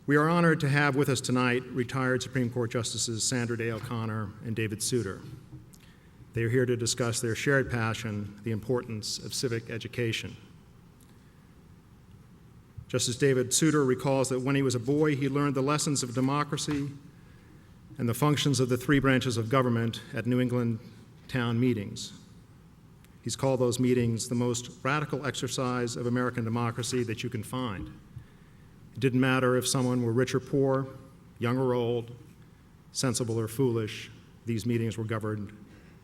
We are honored to have with us tonight retired Supreme Court Justices Sandra Day OConnor and David Souter. They are here to discuss their shared passion, the importance of civic education. Justice David Souter recalls that when he was a boy, he learned the lessons of democracy and the functions of the three branches of government at New England town meetings. He's called those meetings the most radical exercise of American democracy that you can find. It didn't matter if someone were rich or poor, young or old, sensible or foolish, these meetings were governed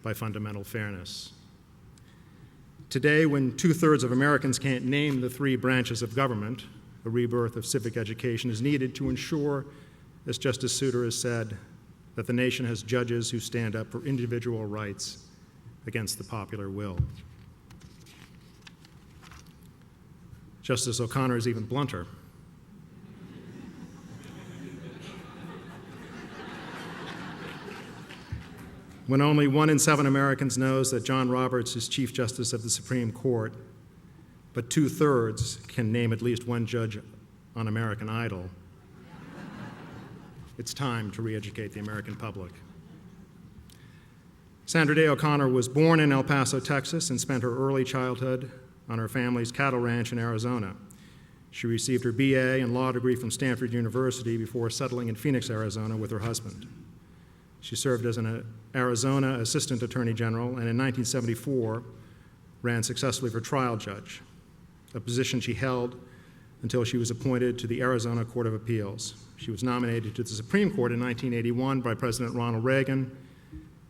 by fundamental fairness. Today, when 2/3 of Americans can't name the three branches of government, a rebirth of civic education is needed to ensure, as Justice Souter has said, that the nation has judges who stand up for individual rights against the popular will. Justice O'Connor is even blunter. When only 1 in 7 Americans knows that John Roberts is Chief Justice of the Supreme Court, but 2/3 can name at least one judge on American Idol, it's time to re-educate the American public. Sandra Day OConnor was born in El Paso, Texas, and spent her early childhood on her family's cattle ranch in Arizona. She received her BA and law degree from Stanford University before settling in Phoenix, Arizona with her husband. She served as an Arizona Assistant Attorney General and in 1974 ran successfully for trial judge, a position she held until she was appointed to the Arizona Court of Appeals. She was nominated to the Supreme Court in 1981 by President Ronald Reagan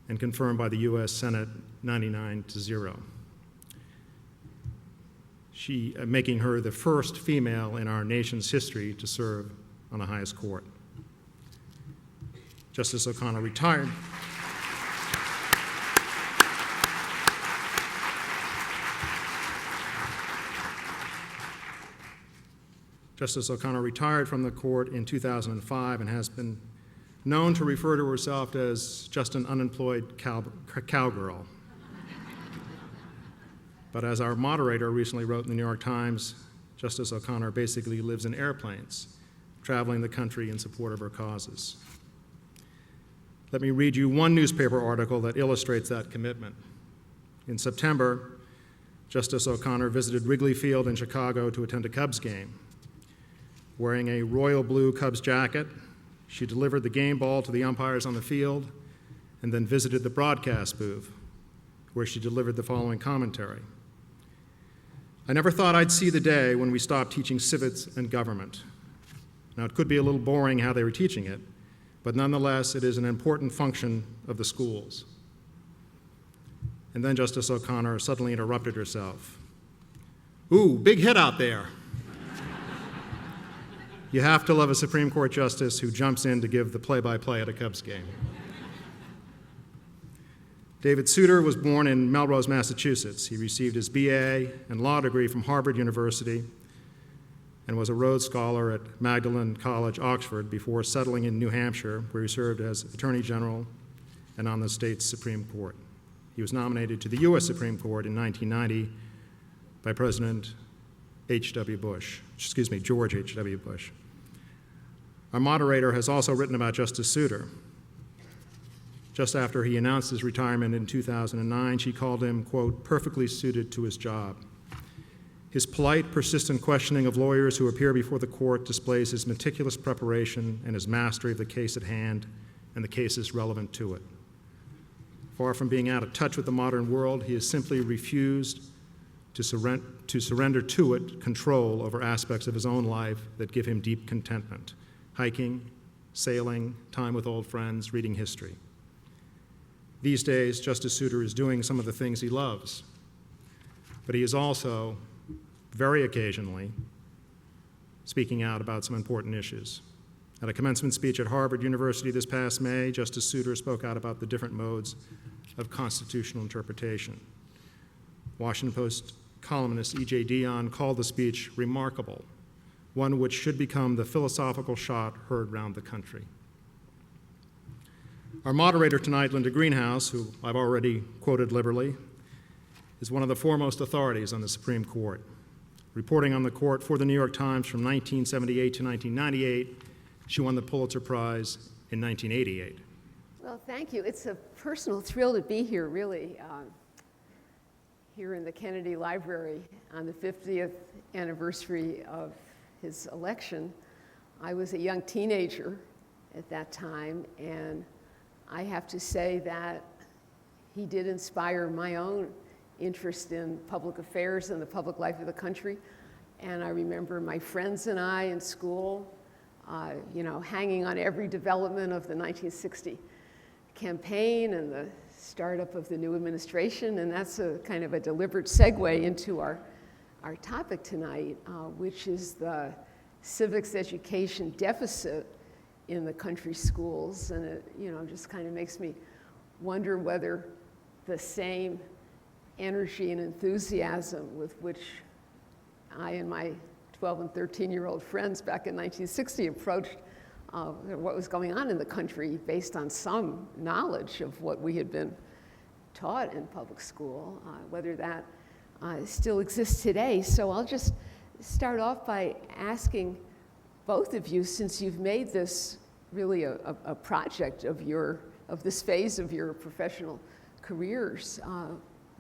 and confirmed by the U.S. Senate 99-0. She making her the first female in our nation's history to serve on the highest court. Justice O'Connor retired. Justice O'Connor retired from the court in 2005 and has been known to refer to herself as just an unemployed cowgirl. But as our moderator recently wrote in the New York Times, Justice O'Connor basically lives in airplanes, traveling the country in support of her causes. Let me read you one newspaper article that illustrates that commitment. In September, Justice O'Connor visited Wrigley Field in Chicago to attend a Cubs game. Wearing a royal blue Cubs jacket, she delivered the game ball to the umpires on the field and then visited the broadcast booth, where she delivered the following commentary. I never thought I'd see the day when we stopped teaching civics and government. Now, it could be a little boring how they were teaching it, but nonetheless, it is an important function of the schools. And then Justice O'Connor suddenly interrupted herself. Ooh, big hit out there. You have to love a Supreme Court justice who jumps in to give the play-by-play at a Cubs game. David Souter was born in Melrose, Massachusetts. He received his BA and law degree from Harvard University and was a Rhodes Scholar at Magdalen College, Oxford, before settling in New Hampshire, where he served as Attorney General and on the state's Supreme Court. He was nominated to the U.S. Supreme Court in 1990 by President George H.W. Bush. Our moderator has also written about Justice Souter. Just after he announced his retirement in 2009, she called him, quote, perfectly suited to his job. His polite, persistent questioning of lawyers who appear before the court displays his meticulous preparation and his mastery of the case at hand and the cases relevant to it. Far from being out of touch with the modern world, he has simply refused to surrender to it control over aspects of his own life that give him deep contentment: hiking, sailing, time with old friends, reading history. These days, Justice Souter is doing some of the things he loves, but he is also, very occasionally, speaking out about some important issues. At a commencement speech at Harvard University this past May, Justice Souter spoke out about the different modes of constitutional interpretation. Washington Post columnist E.J. Dionne called the speech remarkable, one which should become the philosophical shot heard round the country. Our moderator tonight, Linda Greenhouse, who I've already quoted liberally, is one of the foremost authorities on the Supreme Court. Reporting on the court for the New York Times from 1978 to 1998, She won the Pulitzer Prize in 1988. Well, thank you. It's a personal thrill to be here, really, here in the Kennedy Library on the 50th anniversary of his election. I was a young teenager at that time, and I have to say that he did inspire my own interest in public affairs and the public life of the country. And I remember my friends and I in school, hanging on every development of the 1960 campaign and the startup of the new administration. And that's a kind of a deliberate segue into our topic tonight, which is the civics education deficit in the country schools. And it, just kind of makes me wonder whether the same energy and enthusiasm with which I and my 12 and 13-year-old friends back in 1960 approached what was going on in the country based on some knowledge of what we had been taught in public school, whether that still exists today. So I'll just start off by asking both of you, since you've made this really a project of this phase of your professional careers,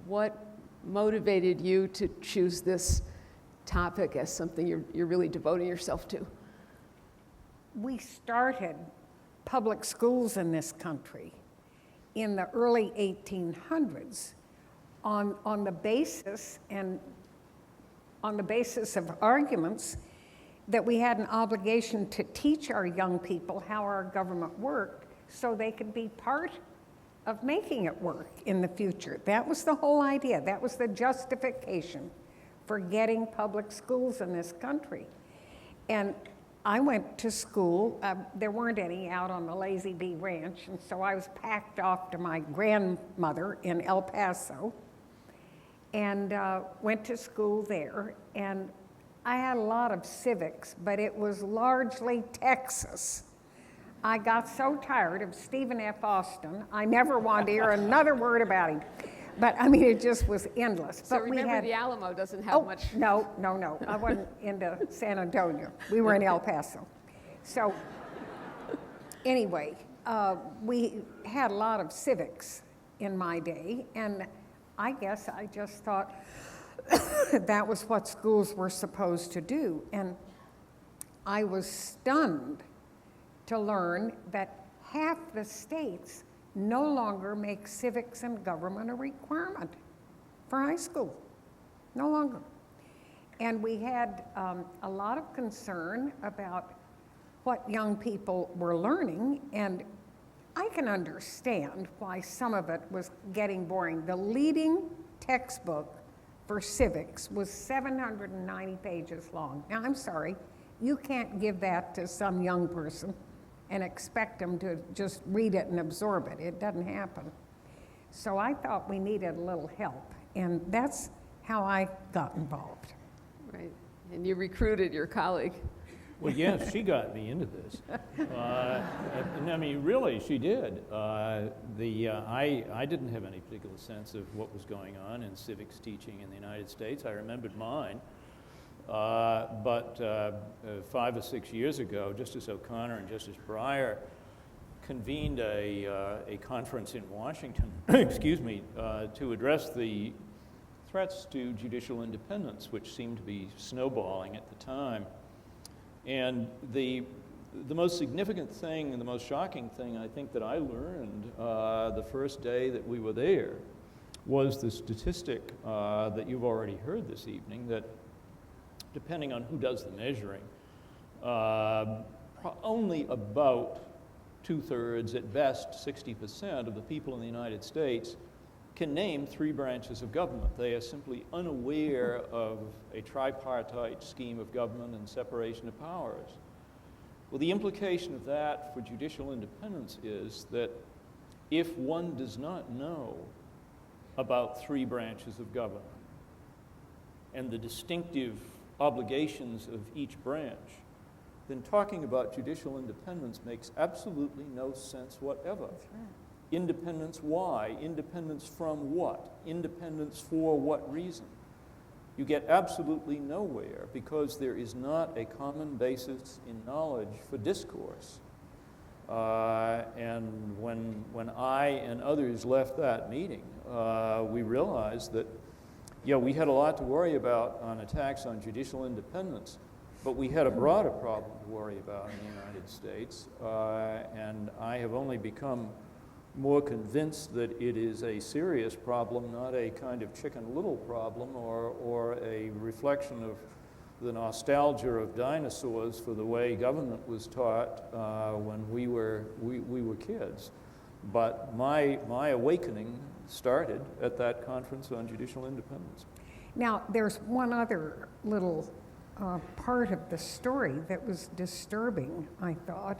what motivated you to choose this topic as something you're really devoting yourself to? We started public schools in this country in the early 1800s on the basis of arguments that we had an obligation to teach our young people how our government worked so they could be part of making it work in the future. That was the whole idea. That was the justification for getting public schools in this country. And I went to school. There weren't any out on the Lazy Bee Ranch, and so I was packed off to my grandmother in El Paso and went to school there. And I had a lot of civics, but it was largely Texas. I got so tired of Stephen F. Austin, I never wanted to hear another word about him. But I mean, it just was endless. So but remember, the Alamo doesn't have much. No. I wasn't into San Antonio. We were in El Paso. So anyway, we had a lot of civics in my day, and I guess I just thought that was what schools were supposed to do. And I was stunned to learn that half the states no longer make civics and government a requirement for high school, no longer. And we had a lot of concern about what young people were learning, and I can understand why some of it was getting boring. The leading textbook for civics was 790 pages long. Now, I'm sorry, you can't give that to some young person and expect them to just read it and absorb it. It doesn't happen. So I thought we needed a little help, and that's how I got involved. Right, and you recruited your colleague. Well, yes, she got me into this. And I mean, really, she did. I didn't have any particular sense of what was going on in civics teaching in the United States. I remembered mine. But 5 or 6 years ago, Justice O'Connor and Justice Breyer convened a conference in Washington, to address the threats to judicial independence, which seemed to be snowballing at the time. And the most significant thing and the most shocking thing I think that I learned the first day that we were there was the statistic that you've already heard this evening, that depending on who does the measuring, only about 2/3, at best 60% of the people in the United States can name 3 branches of government. They are simply unaware of a tripartite scheme of government and separation of powers. Well, the implication of that for judicial independence is that if one does not know about 3 branches of government and the distinctive obligations of each branch, then talking about judicial independence makes absolutely no sense whatever. That's right. Independence why? Independence from what? Independence for what reason? you get absolutely nowhere because there is not a common basis in knowledge for discourse. And when I and others left that meeting, we realized that, yeah, we had a lot to worry about on attacks on judicial independence, but we had a broader problem to worry about in the United States, and I have only become more convinced that it is a serious problem, not a kind of Chicken Little problem or a reflection of the nostalgia of dinosaurs for the way government was taught when we were kids. But my awakening started at that conference on judicial independence. Now, there's one other little part of the story that was disturbing, I thought.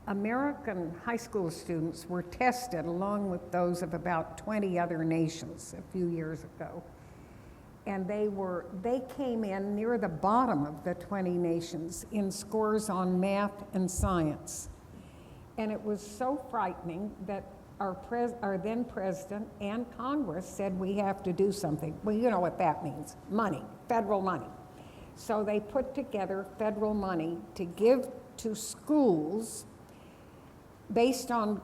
American high school students were tested along with those of about 20 other nations a few years ago. And they came in near the bottom of the 20 nations in scores on math and science. And it was so frightening that our then president and Congress said we have to do something. Well, you know what that means, money, federal money. So they put together federal money to give to schools based on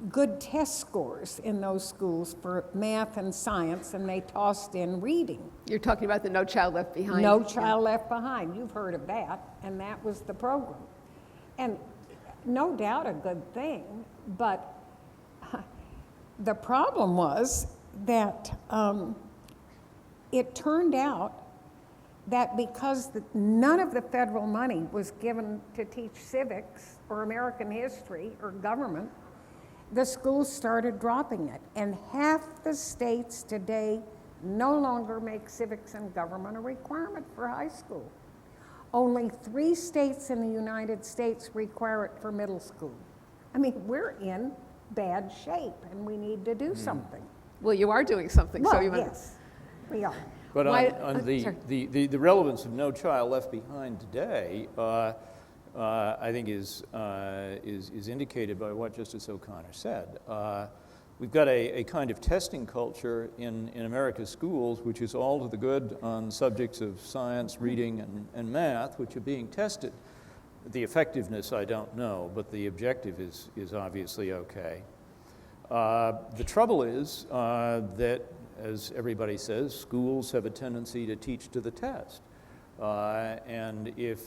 good test scores in those schools for math and science, and they tossed in reading. You're talking about the No Child Left Behind. No Child Left Behind. You've heard of that, and that was the program. And no doubt a good thing, but the problem was that it turned out that because none of the federal money was given to teach civics or American history or government, the schools started dropping it. And half the states today no longer make civics and government a requirement for high school. Only 3 states in the United States require it for middle school. I mean, we're in bad shape and we need to do something. Well, you are doing something. Well, so you yes, we are. But on sorry. the relevance of No Child Left Behind today, I think is indicated by what Justice O'Connor said. We've got a kind of testing culture in America's schools, which is all to the good on subjects of science, reading, and math, which are being tested. The effectiveness, I don't know, but the objective is obviously okay. The trouble is that, as everybody says, schools have a tendency to teach to the test. And if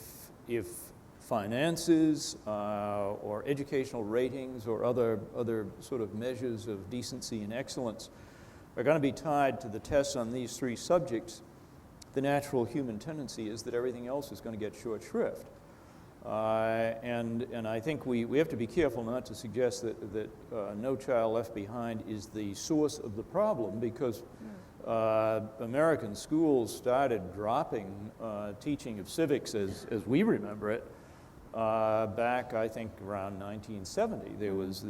finances or educational ratings or other sort of measures of decency and excellence are going to be tied to the tests on these 3 subjects, the natural human tendency is that everything else is going to get short shrift. And I think we have to be careful not to suggest that No Child Left Behind is the source of the problem, because American schools started dropping teaching of civics as we remember it back, I think, around 1970. There was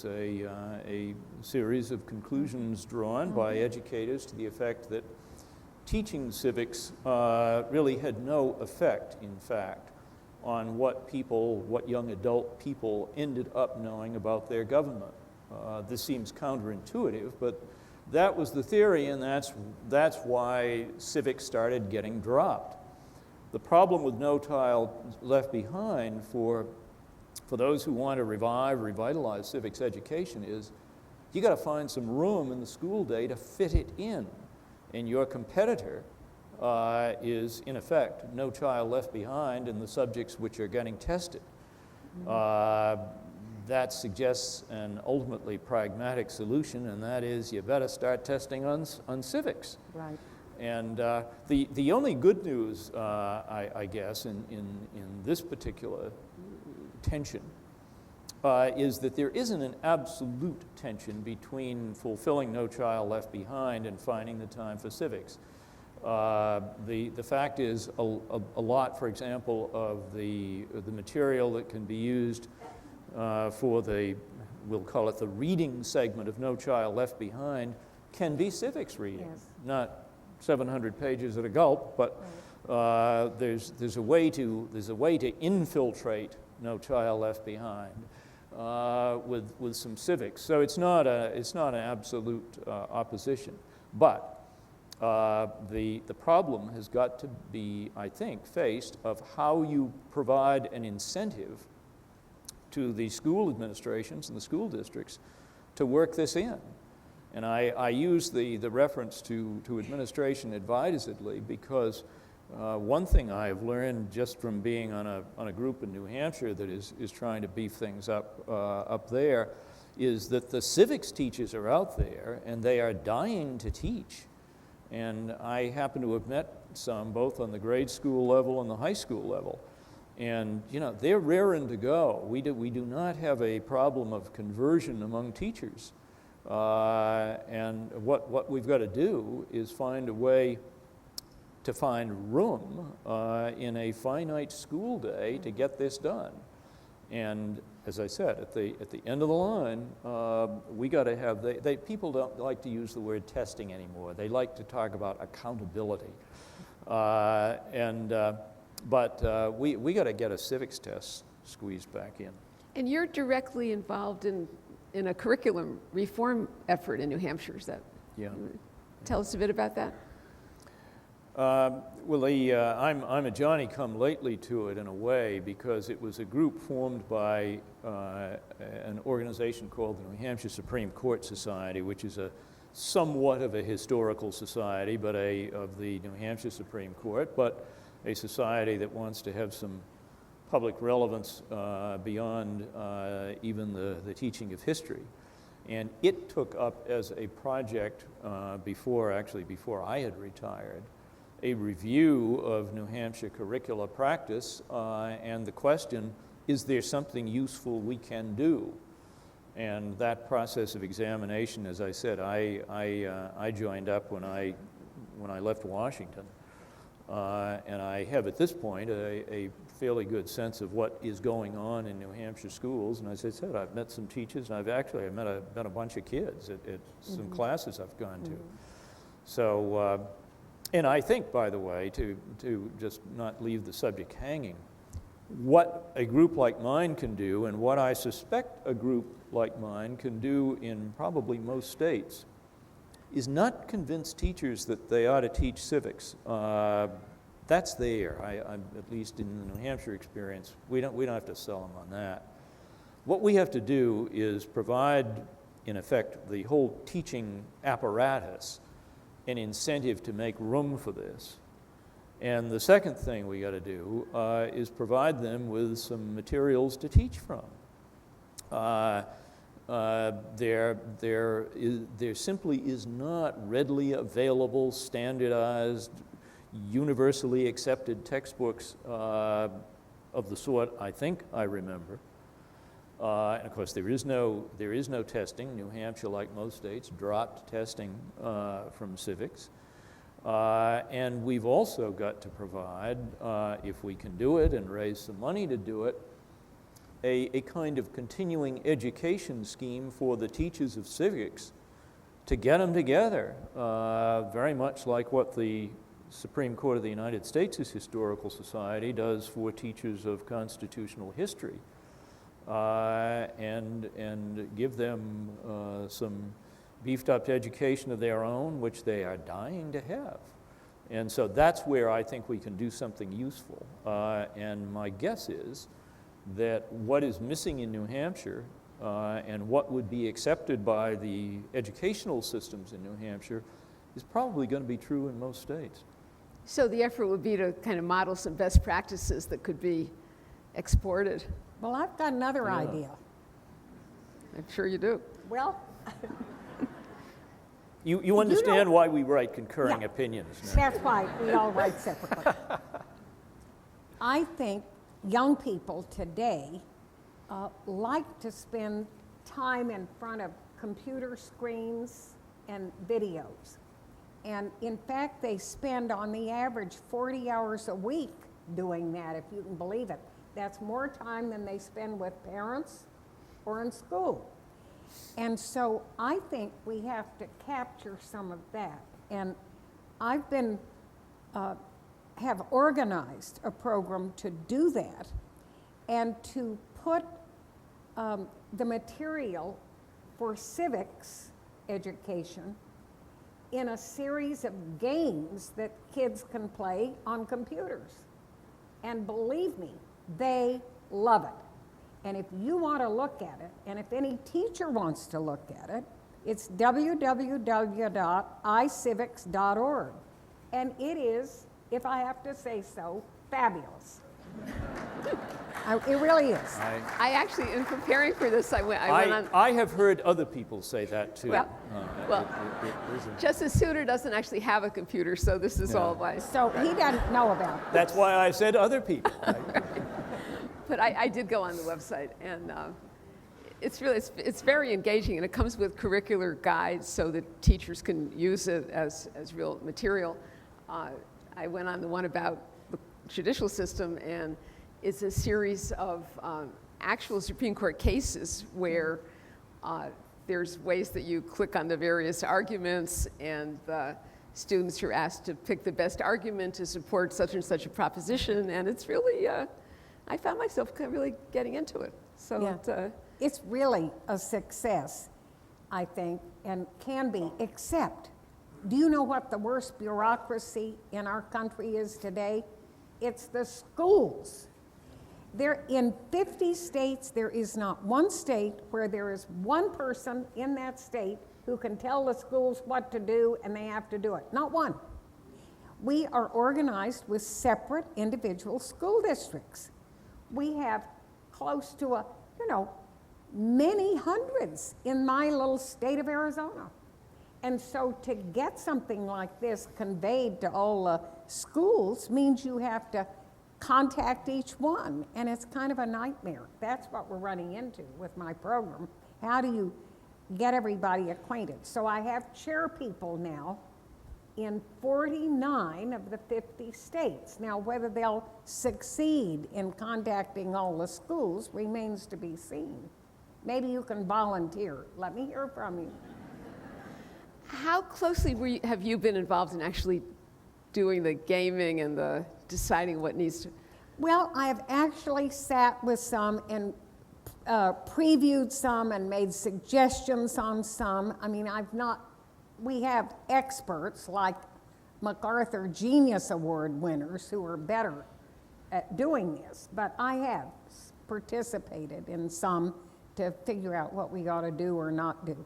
a series of conclusions drawn by educators to the effect that teaching civics really had no effect, in fact, on what young adult people ended up knowing about their government. This seems counterintuitive, but that was the theory, and that's why civics started getting dropped. The problem with No Child Left Behind for those who want to revitalize civics education is you got to find some room in the school day to fit it in, and your competitor is, in effect, No Child Left Behind in the subjects which are getting tested. That suggests an ultimately pragmatic solution, and that is you better start testing on civics. Right. And the only good news, I guess, in this particular tension is that there isn't an absolute tension between fulfilling No Child Left Behind and finding the time for civics. The fact is a lot, for example, of the material that can be used for we'll call it the reading segment of No Child Left Behind, can be civics reading. Yes. Not 700 pages at a gulp, but there's a way to infiltrate No Child Left Behind with some civics. So it's not an absolute opposition, but The problem has got to be, I think, faced of how you provide an incentive to the school administrations and the school districts to work this in. And I use the reference to administration advisedly because one thing I have learned just from being on a group in New Hampshire that is trying to beef things up there is that the civics teachers are out there and they are dying to teach. And I happen to have met some both on the grade school level and the high school level. And you know, they're raring to go. We do not have a problem of conversion among teachers. And what we've got to do is find a way to find room in a finite school day to get this done. And as I said, at the end of the line, we got to have, people don't like to use the word testing anymore. They like to talk about accountability. But we got to get a civics test squeezed back in. And you're directly involved in a curriculum reform effort in New Hampshire. Is that? Yeah. Tell us a bit about that. Well, I'm a Johnny-come-lately to it in a way because it was a group formed by an organization called the New Hampshire Supreme Court Society, which is somewhat of a historical society, but of the New Hampshire Supreme Court, but a society that wants to have some public relevance beyond even the teaching of history. And it took up as a project before I had retired, a review of New Hampshire curricula practice and the question, is there something useful we can do? And that process of examination, as I said, I joined up when I left Washington. And I have at this point a fairly good sense of what is going on in New Hampshire schools. And as I said, I've met some teachers, and I've met a bunch of kids at some classes I've gone to. So, and I think, by the way, to just not leave the subject hanging, what a group like mine can do, and what I suspect a group like mine can do in probably most states, is not convince teachers that they ought to teach civics. That's there. I'm at least in the New Hampshire experience, we don't have to sell them on that. What we have to do is provide, in effect, the whole teaching apparatus an incentive to make room for this. And the second thing we got to do is provide them with some materials to teach from. There simply is not readily available, standardized, universally accepted textbooks of the sort I think I remember. And of course, there is no testing. New Hampshire, like most states, dropped testing from civics. And we've also got to provide, if we can do it and raise some money to do it, a kind of continuing education scheme for the teachers of civics to get them together, very much like what the Supreme Court of the United States' Historical Society does for teachers of constitutional history, and give them some beefed up education of their own, which they are dying to have. And so that's where I think we can do something useful. And my guess is that what is missing in New Hampshire and what would be accepted by the educational systems in New Hampshire is probably going to be true in most states. So the effort would be to kind of model some best practices that could be exported. Well, I've got another idea. I'm sure you do. Well, You understand why we write concurring opinions now. that's why we all write separately. I think young people today like to spend time in front of computer screens and videos. And in fact, they spend on the average 40 hours a week doing that, if you can believe it. That's more time than they spend with parents or in school. And so I think we have to capture some of that. And I've been, have organized a program to do that and to put the material for civics education in a series of games that kids can play on computers. And believe me, they love it. And if you want to look at it, and if any teacher wants to look at it, it's www.icivics.org. And it is, if I have to say so, fabulous. It really is. I actually, in preparing for this, I went on. I have heard other people say that too. Well, Justice Souter doesn't actually have a computer, so this is all by. So he doesn't know about it. That's why I said other people. But I did go on the website, and it's very engaging, and it comes with curricular guides so that teachers can use it as real material. I went on the one about the judicial system, and it's a series of actual Supreme Court cases where there's ways that you click on the various arguments, and the students are asked to pick the best argument to support such and such a proposition, and it's really, I found myself really getting into it. So Yeah. It's really a success, I think, and can be, except, do you know what the worst bureaucracy in our country is today? It's the schools. There, in 50 states, there is not one state where there is one person in that state who can tell the schools what to do and they have to do it. Not one. We are organized with separate individual school districts. We have close to many hundreds in my little state of Arizona. And so to get something like this conveyed to all the schools means you have to contact each one, and it's kind of a nightmare. That's what we're running into with my program. How do you get everybody acquainted? So I have chair people now in 49 of the 50 states. Now, whether they'll succeed in contacting all the schools remains to be seen. Maybe you can volunteer. Let me hear from you. How closely have you been involved in actually doing the gaming and the deciding what needs to? Well, I have actually sat with some and previewed some and made suggestions on some. I mean, we have experts like MacArthur Genius Award winners who are better at doing this, but I have participated in some to figure out what we ought to do or not do.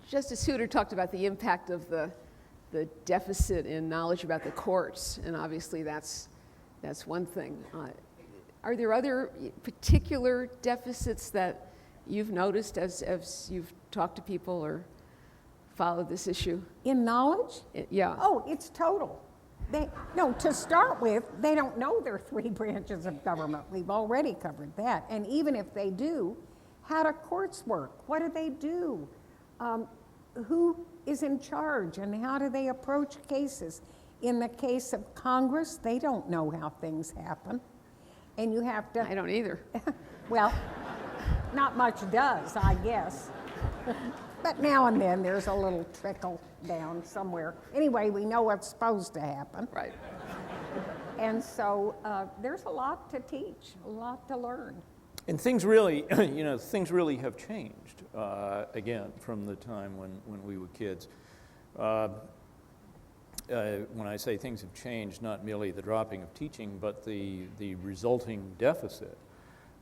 Justice Souter talked about the impact of the deficit in knowledge about the courts, and obviously that's one thing. Are there other particular deficits that you've noticed as you've talked to people or followed this issue? In knowledge? Yeah. Oh, it's total. To start with, they don't know there are 3 branches of government. We've already covered that. And even if they do, how do courts work? What do they do? Who is in charge and how do they approach cases? In the case of Congress, they don't know how things happen. And you have to... I don't either. Well, not much does, I guess. But now and then there's a little trickle down somewhere. Anyway, we know what's supposed to happen. Right. And so there's a lot to teach, a lot to learn. And things really, things really have changed, again, from the time when we were kids. When I say things have changed, not merely the dropping of teaching, but the resulting deficit.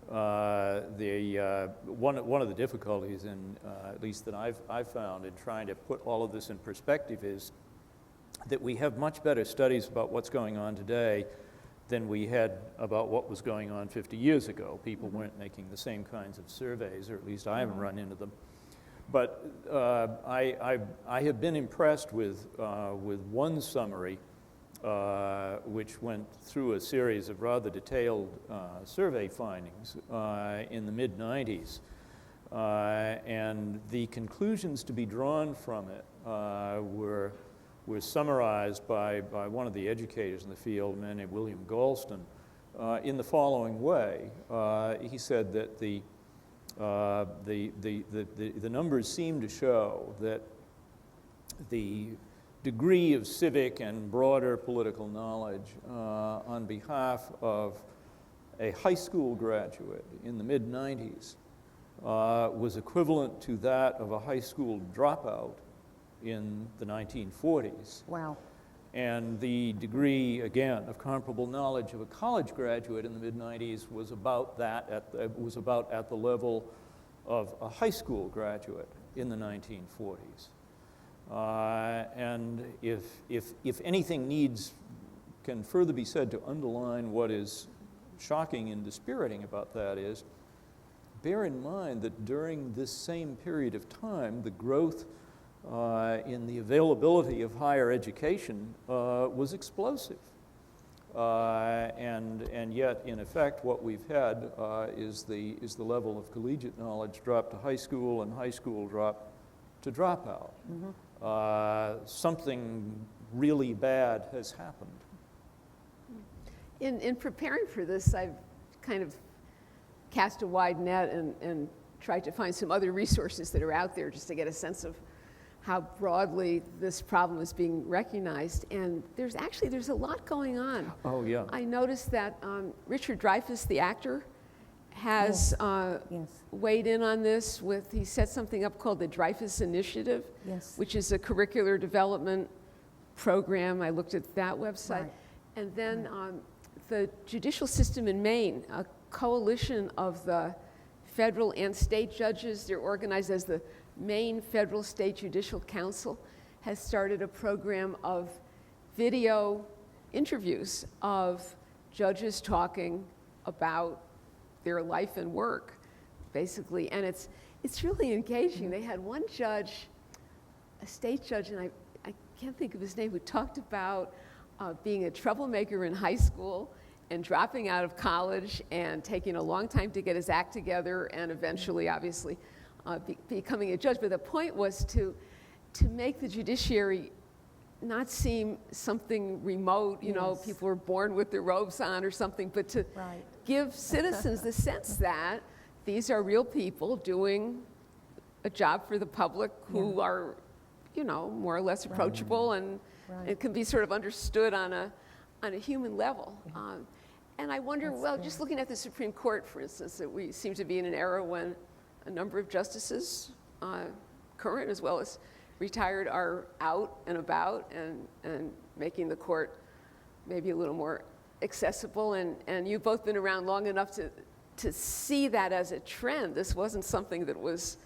One of the difficulties, at least that I've found in trying to put all of this in perspective, is that we have much better studies about what's going on today than we had about what was going on 50 years ago. People weren't making the same kinds of surveys, or at least I haven't run into them. But I have been impressed with one summary, which went through a series of rather detailed survey findings in the mid-90s. And the conclusions to be drawn from it were summarized by one of the educators in the field, a man named William Galston, in the following way. He said that the numbers seem to show that the degree of civic and broader political knowledge on behalf of a high school graduate in the mid-90s was equivalent to that of a high school dropout in the 1940s. Wow. And the degree, again, of comparable knowledge of a college graduate in the mid-90s was about at the level of a high school graduate in the 1940s. And if anything can further be said to underline what is shocking and dispiriting about that is, bear in mind that during this same period of time, the growth in the availability of higher education was explosive. And yet, in effect, what we've had is the level of collegiate knowledge drop to high school and high school drop to dropout. Mm-hmm. Something really bad has happened. In preparing for this, I've kind of cast a wide net and tried to find some other resources that are out there just to get a sense of how broadly this problem is being recognized. And there's a lot going on. Oh, yeah. I noticed that Richard Dreyfus, the actor, has weighed in on this he set something up called the Dreyfus Initiative, which is a curricular development program. I looked at that website. Right. And then the judicial system in Maine, a coalition of the federal and state judges, they're organized as the Maine Federal State Judicial Council, has started a program of video interviews of judges talking about their life and work, basically. And it's really engaging. They had one judge, a state judge, and I can't think of his name, who talked about being a troublemaker in high school and dropping out of college and taking a long time to get his act together and eventually, obviously, becoming a judge. But the point was to make the judiciary not seem something remote, you know, people were born with their robes on or something, but to give citizens the sense that these are real people doing a job for the public who are, you know, more or less approachable and it can be sort of understood on a human level. And I wonder, just looking at the Supreme Court, for instance, that we seem to be in an era when a number of justices, current as well as retired, are out and about and making the court maybe a little more accessible. And you've both been around long enough to see that as a trend. This wasn't something that was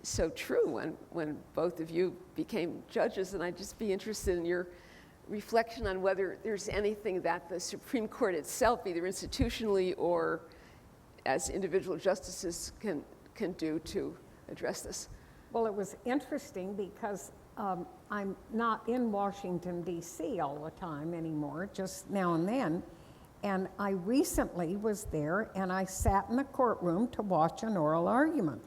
so true when both of you became judges. And I'd just be interested in your reflection on whether there's anything that the Supreme Court itself, either institutionally or as individual justices, can do to address this. Well, it was interesting because I'm not in Washington, D.C. all the time anymore, just now and then. And I recently was there and I sat in the courtroom to watch an oral argument.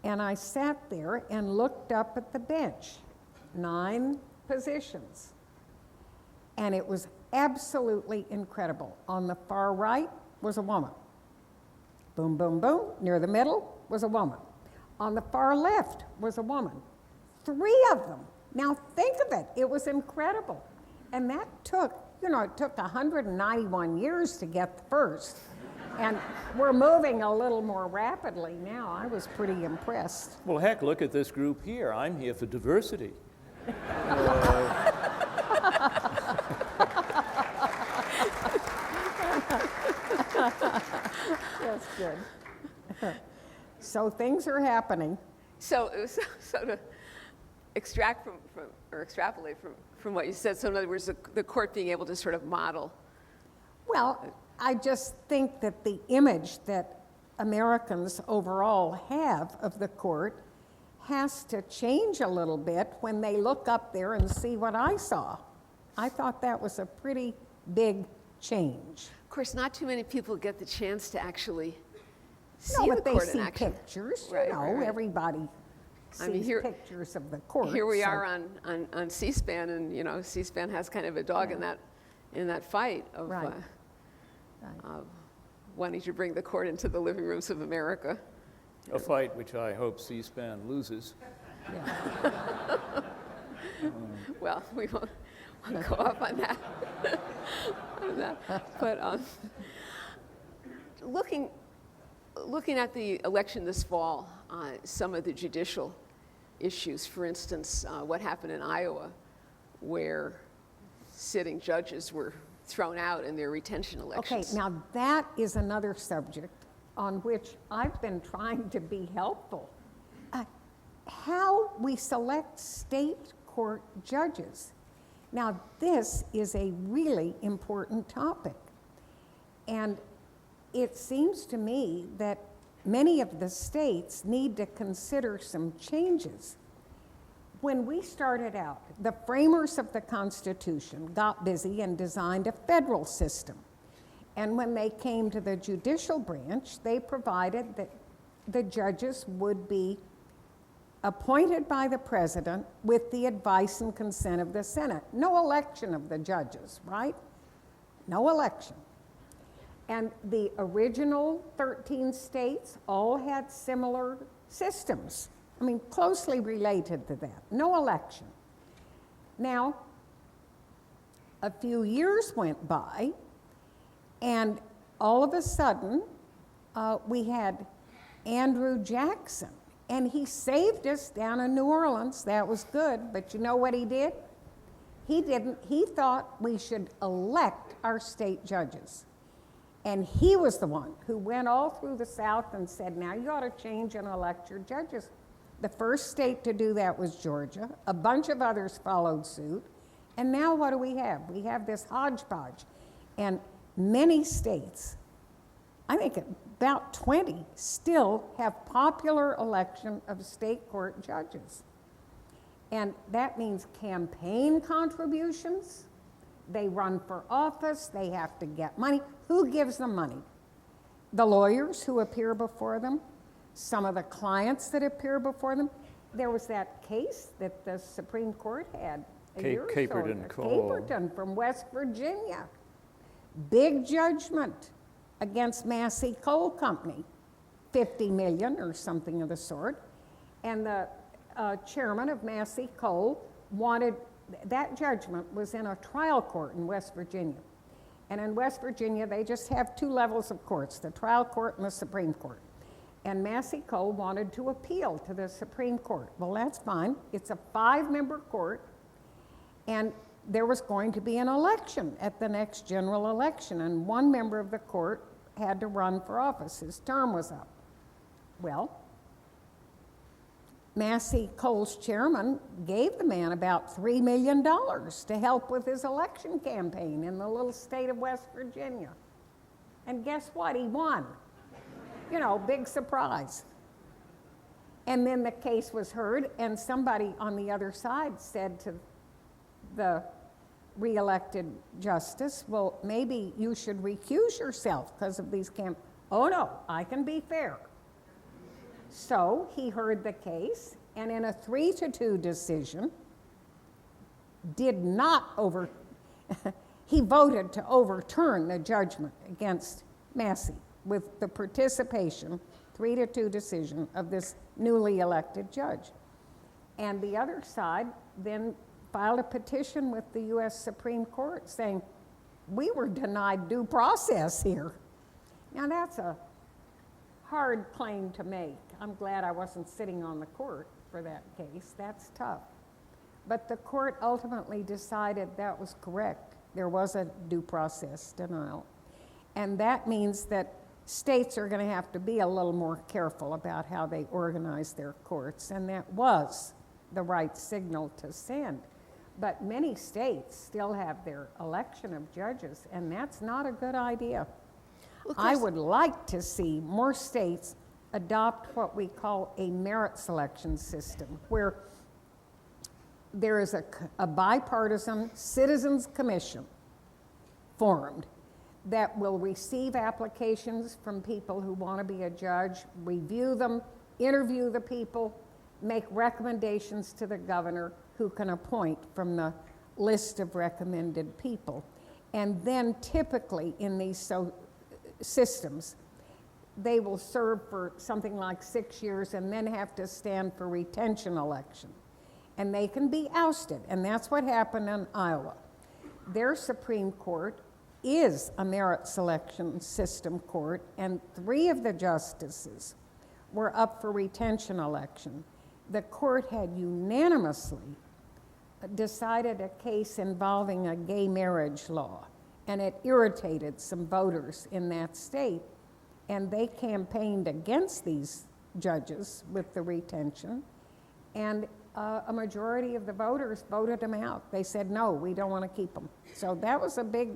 And I sat there and looked up at the bench, 9 positions. And it was absolutely incredible. On the far right was a woman. Boom, boom, boom. Near the middle was a woman. On the far left was a woman. 3 of them. Now think of it. It was incredible. And that took, it took 191 years to get the first. And we're moving a little more rapidly now. I was pretty impressed. Well, heck, look at this group here. I'm here for diversity. That's good. So things are happening. So to extract or extrapolate from what you said, so in other words, the court being able to sort of model. Well, I just think that the image that Americans overall have of the court has to change a little bit when they look up there and see what I saw. I thought that was a pretty big change. Of course, not too many people get the chance to actually see No, the but court they in see action. Pictures. Right. Everybody sees pictures of the court. Here we are on C-SPAN, and C-SPAN has kind of a dog in that fight of wanting to bring the court into the living rooms of America. A fight which I hope C-SPAN loses. Well, we won't go up on that. But looking at the election this fall, some of the judicial issues. For instance, what happened in Iowa, where sitting judges were thrown out in their retention elections. Okay, now that is another subject on which I've been trying to be helpful. How we select state court judges. Now, this is a really important topic. And it seems to me that many of the states need to consider some changes. When we started out, the framers of the Constitution got busy and designed a federal system. And when they came to the judicial branch, they provided that the judges would be appointed by the president with the advice and consent of the Senate. No election of the judges, right? No election. And the original 13 states all had similar systems. I mean, closely related to that. No election. Now, a few years went by, and all of a sudden, we had Andrew Jackson, and he saved us down in New Orleans. That was good, but you know what he did? He didn't. He thought we should elect our state judges. And he was the one who went all through the South and said, now you ought to change and elect your judges. The first state to do that was Georgia. A bunch of others followed suit. And now what do we have? We have this hodgepodge. And many states, I think about 20, still have popular election of state court judges. And that means campaign contributions. They run for office, they have to get money. Who gives them money? The lawyers who appear before them, some of the clients that appear before them. There was that case that the Supreme Court had a year or so ago. Caperton from West Virginia. Big judgment against Massey Coal Company, $50 million or something of the sort. And the chairman of Massey Coal wanted, that judgment was in a trial court in West Virginia. And in West Virginia, they just have two levels of courts, the trial court and the Supreme Court. And Massey Coal wanted to appeal to the Supreme Court. Well, that's fine. It's a 5-member court, and there was going to be an election at the next general election, and one member of the court had to run for office. His term was up. Well, Massey Coal's chairman gave the man about $3 million to help with his election campaign in the little state of West Virginia. And guess what? He won. You know, big surprise. And then the case was heard, and somebody on the other side said to the re-elected justice, well, maybe you should recuse yourself because of these Oh no, I can be fair. So he heard the case, and in a 3-2 decision, he voted to overturn the judgment against Massey with the participation, 3-2 decision of this newly elected judge. And the other side then filed a petition with the U.S. Supreme Court saying, we were denied due process here. Now that's a hard claim to make. I'm glad I wasn't sitting on the court for that case. That's tough. But the court ultimately decided that was correct. There was a due process denial. And that means that states are going to have to be a little more careful about how they organize their courts, and that was the right signal to send. But many states still have their election of judges, and that's not a good idea. Well, I would like to see more states adopt what we call a merit selection system, where there is a bipartisan citizens commission formed that will receive applications from people who want to be a judge, review them, interview the people, make recommendations to the governor, who can appoint from the list of recommended people. And then typically in these systems, they will serve for something like 6 years and then have to stand for retention election. And they can be ousted, and that's what happened in Iowa. Their Supreme Court is a merit selection system court, and 3 of the justices were up for retention election. the court had unanimously decided a case involving a gay marriage law, and it irritated some voters in that state, and they campaigned against these judges with the retention, and a majority of the voters voted them out. They said, no, we don't want to keep them. So that was a big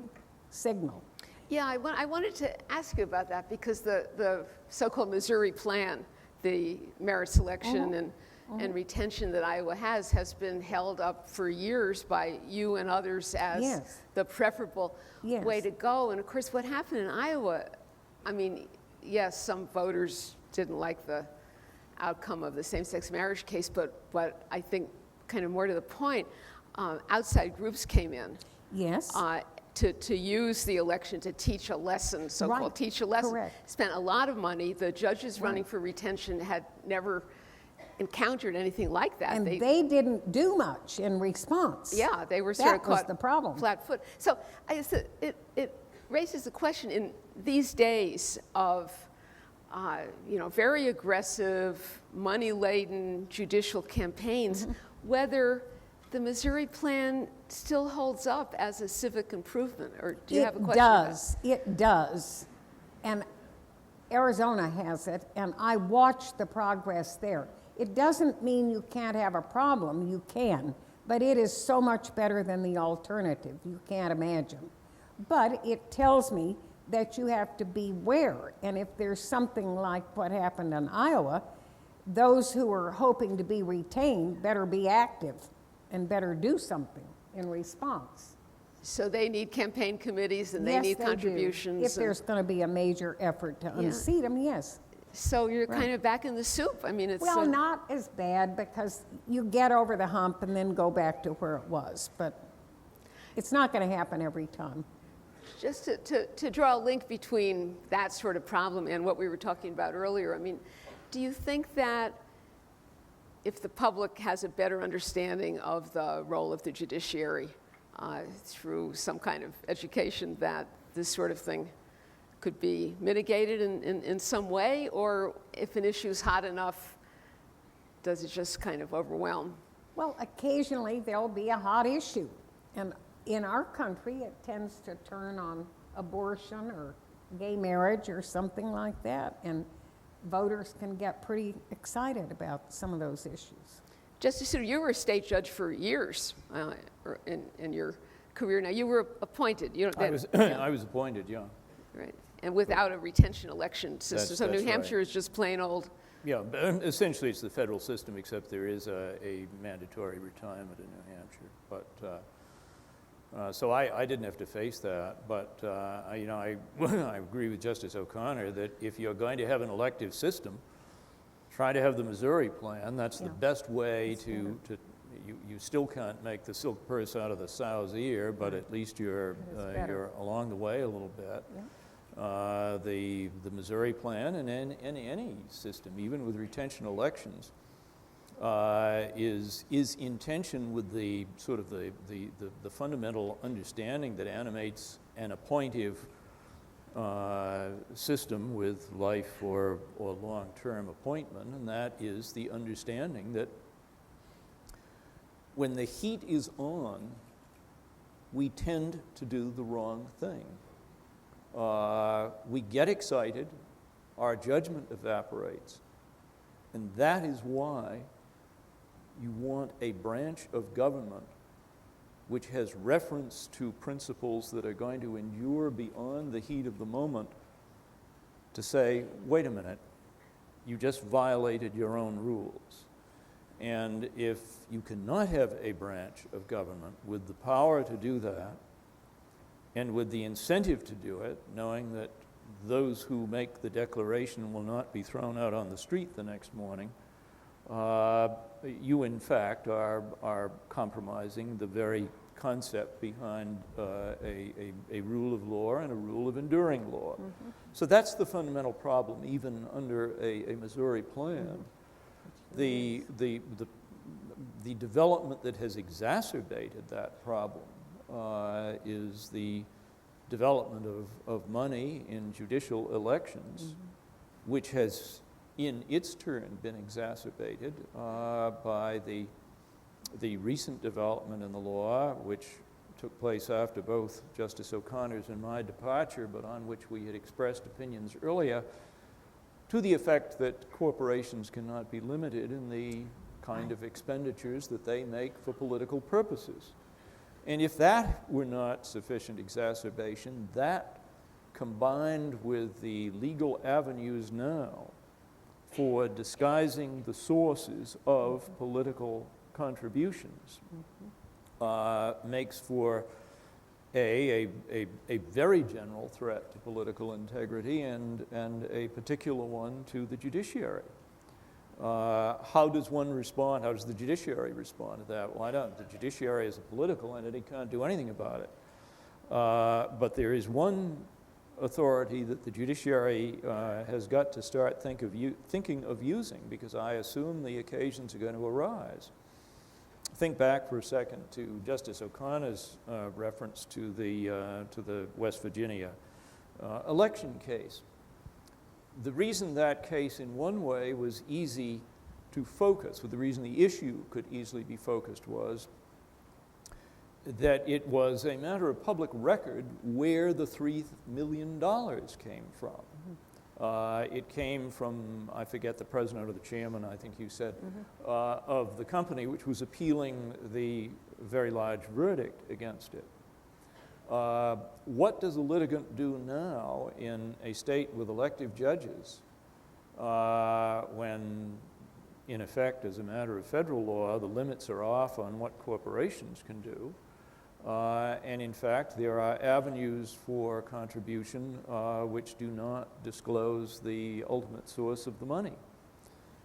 signal. Yeah, I wanted to ask you about that because the so-called Missouri plan, the merit selection and retention that Iowa has been held up for years by you and others as Yes. the preferable Yes. way to go. And of course, what happened in Iowa, I mean, yes, some voters didn't like the outcome of the same-sex marriage case, but I think kind of more to the point, outside groups came in. Yes. To use the election to teach a lesson, so-called Right. teach a lesson. Correct. Spent a lot of money. The judges running for retention had never encountered anything like that. And they didn't do much in response. Yeah, they were sort of That was caught the problem. flat foot. So I guess it raises the question in these days of very aggressive, money-laden judicial campaigns, whether the Missouri plan still holds up as a civic improvement, or do you have a question about that? It does. And Arizona has it, and I watched the progress there. It doesn't mean you can't have a problem, you can, but it is so much better than the alternative, you can't imagine. But it tells me that you have to beware, and if there's something like what happened in Iowa, those who are hoping to be retained better be active and better do something in response. So they need campaign committees and they Yes, need do. contributions. If there's going to be a major effort to unseat them, yes. So you're kind of back in the soup. I mean, it's Well, not as bad because you get over the hump and then go back to where it was, but it's not going to happen every time. just to draw a link between that sort of problem and what we were talking about earlier. I mean, do you think that if the public has a better understanding of the role of the judiciary through some kind of education, that this sort of thing could be mitigated in some way? Or if an issue is hot enough, does it just kind of overwhelm? Well, occasionally there'll be a hot issue. And in our country, it tends to turn on abortion or gay marriage or something like that. And voters can get pretty excited about some of those issues. Justice Souter, you were a state judge for years in your career. Now, you were appointed. I was appointed, yeah. Right, and without a retention election system. So That's New Hampshire right. is just plain old. Yeah, but essentially it's the federal system, except there is a mandatory retirement in New Hampshire. But so I didn't have to face that. But I agree with Justice O'Connor that if you're going to have an elective system, try to have the Missouri plan. That's the best way to you still can't make the silk purse out of the sow's ear, but at least you're along the way a little bit. Yeah. The Missouri plan and any system, even with retention elections, is in tension with the sort of the fundamental understanding that animates an appointive system with life or long-term appointment, and that is the understanding that when the heat is on, we tend to do the wrong thing. We get excited, our judgment evaporates, and that is why you want a branch of government which has reference to principles that are going to endure beyond the heat of the moment to say, wait a minute, you just violated your own rules. And if you cannot have a branch of government with the power to do that, and with the incentive to do it, knowing that those who make the declaration will not be thrown out on the street the next morning, you in fact are compromising the very concept behind a rule of law and a rule of enduring law. Mm-hmm. So that's the fundamental problem, even under a Missouri plan. Mm-hmm. The development that has exacerbated that problem is the development of money in judicial elections, mm-hmm. which has in its turn been exacerbated by the recent development in the law, which took place after both Justice O'Connor's and my departure, but on which we had expressed opinions earlier, to the effect that corporations cannot be limited in the kind of expenditures that they make for political purposes. And if that were not sufficient exacerbation, that combined with the legal avenues now for disguising the sources of political contributions makes for a very general threat to political integrity and a particular one to the judiciary. How does one respond? How does the judiciary respond to that? Well, I don't. The judiciary is a political entity, can't do anything about it. But there is one authority that the judiciary has got to start thinking of using, because I assume the occasions are going to arise. Think back for a second to Justice O'Connor's reference to the West Virginia election case. The reason that case in one way was easy to focus, or the reason the issue could easily be focused, was that it was a matter of public record where the $3 million came from. It came from, I forget the president or the chairman, I think you said, of the company, which was appealing the very large verdict against it. What does a litigant do now in a state with elective judges when, in effect, as a matter of federal law, the limits are off on what corporations can do? And in fact, there are avenues for contribution which do not disclose the ultimate source of the money.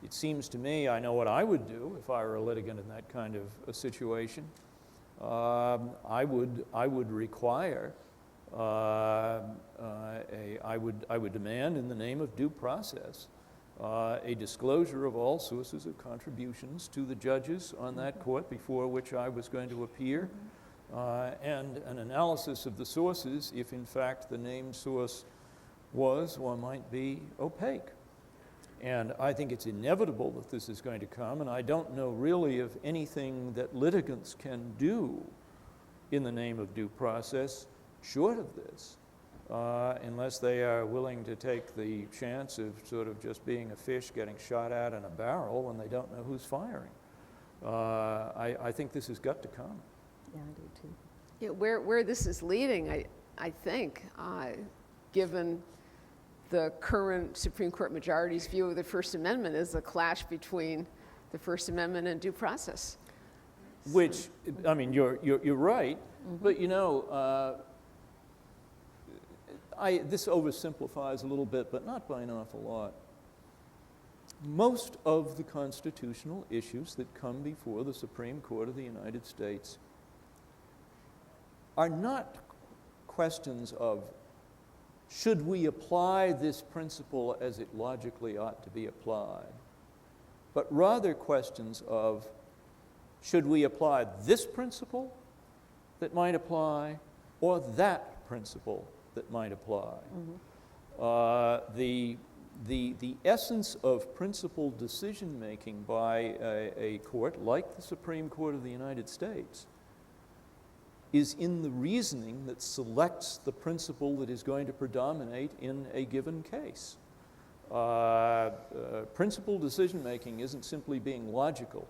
It seems to me, I know what I would do if I were a litigant in that kind of a situation. I would require, I would demand in the name of due process a disclosure of all sources of contributions to the judges on that court before which I was going to appear. And an analysis of the sources if in fact the named source was or might be opaque. And I think it's inevitable that this is going to come, and I don't know really of anything that litigants can do in the name of due process short of this, unless they are willing to take the chance of sort of just being a fish getting shot at in a barrel when they don't know who's firing. I think this has got to come. Yeah, I do too. Yeah, where this is leading, I think, given the current Supreme Court majority's view of the First Amendment, is a clash between the First Amendment and due process. Which, I mean, you're right, but you know, this oversimplifies a little bit, but not by an awful lot. Most of the constitutional issues that come before the Supreme Court of the United States are not questions of should we apply this principle as it logically ought to be applied, but rather questions of should we apply this principle that might apply or that principle that might apply. The essence of principled decision-making by a court like the Supreme Court of the United States is in the reasoning that selects the principle that is going to predominate in a given case. Principled decision-making isn't simply being logical.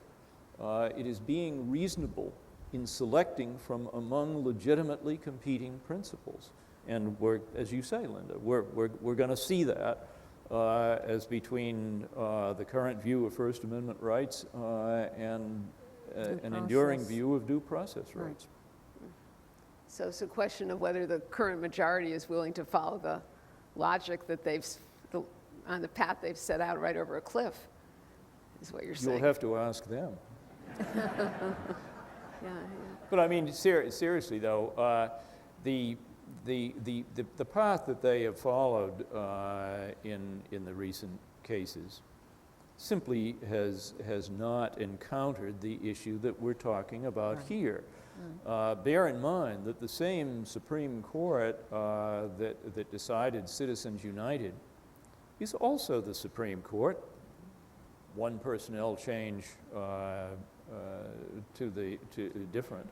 It is being reasonable in selecting from among legitimately competing principles. And we're, as you say, Linda, we're going to see that as between the current view of First Amendment rights and an enduring view of due process rights. So it's a question of whether the current majority is willing to follow the logic that on the path they've set out right over a cliff, is what you're saying. You'll have to ask them. Yeah. But I mean, seriously though, the path that they have followed in the recent cases simply has not encountered the issue that we're talking about here. Bear in mind that the same Supreme Court that decided Citizens United is also the Supreme Court. One personnel change different.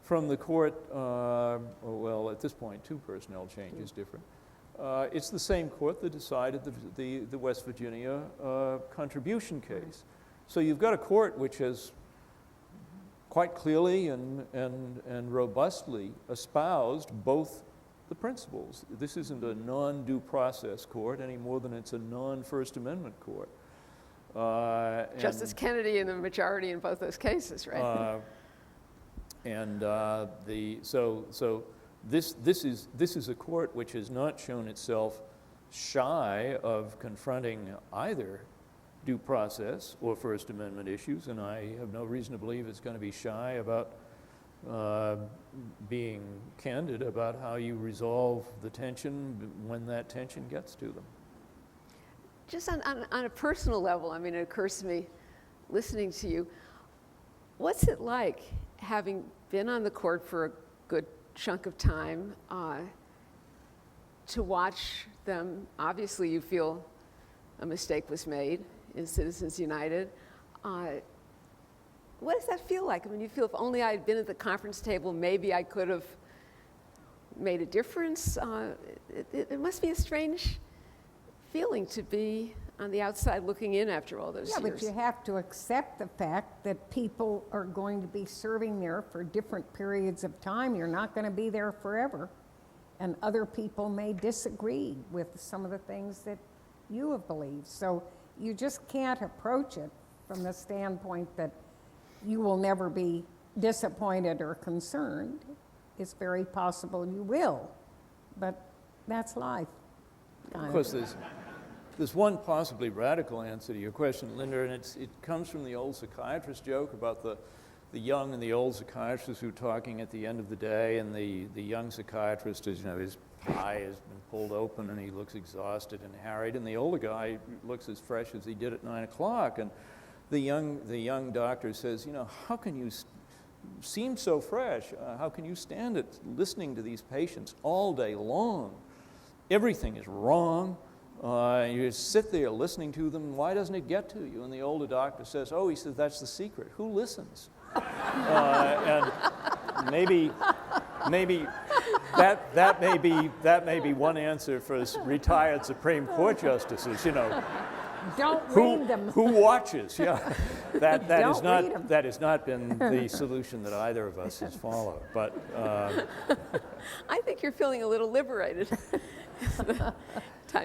From the court, well, at this point, 2 personnel changes different. It's the same court that decided the West Virginia contribution case. So you've got a court which has quite clearly and robustly espoused both the principles. This isn't a non-due process court any more than it's a non-First Amendment court. Justice Kennedy in the majority in both those cases, right? So this is a court which has not shown itself shy of confronting either due process or First Amendment issues, and I have no reason to believe it's going to be shy about being candid about how you resolve the tension when that tension gets to them. Just on a personal level, I mean, it occurs to me, listening to you, what's it like having been on the court for a good chunk of time to watch them? Obviously, you feel a mistake was made in Citizens United. What does that feel like? I mean, you feel if only I had been at the conference table, maybe I could have made a difference. It must be a strange feeling to be on the outside looking in after all those years. Yeah, but you have to accept the fact that people are going to be serving there for different periods of time. You're not going to be there forever. And other people may disagree with some of the things that you have believed. So you just can't approach it from the standpoint that you will never be disappointed or concerned. It's very possible you will, but that's life. Of course, there's one possibly radical answer to your question, Linda, and it comes from the old psychiatrist joke about the young and the old psychiatrist who are talking at the end of the day, and the young psychiatrist is, his eye has been pulled open and he looks exhausted and harried, and the older guy looks as fresh as he did at 9 o'clock, and the young doctor says, how can you seem so fresh? How can you stand it listening to these patients all day long? Everything is wrong. You just sit there listening to them. Why doesn't it get to you? And the older doctor says, he says, that's the secret. Who listens? And maybe that may be one answer for retired Supreme Court justices. Don't read them. Who watches? Yeah, that has not been the solution that either of us has followed. But I think you're feeling a little liberated.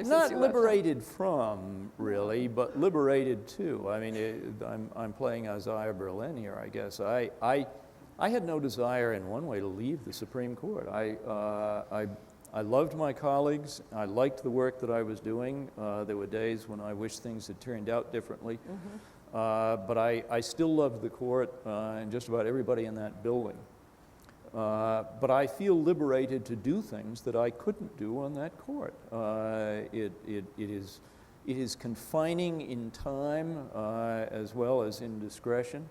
Not liberated from, really, but liberated to. I mean, I'm playing Isaiah Berlin here, I guess. I had no desire in one way to leave the Supreme Court. I loved my colleagues. I liked the work that I was doing. There were days when I wished things had turned out differently. Mm-hmm. But I still loved the court and just about everybody in that building. But I feel liberated to do things that I couldn't do on that court. It is confining in time as well as in discretion.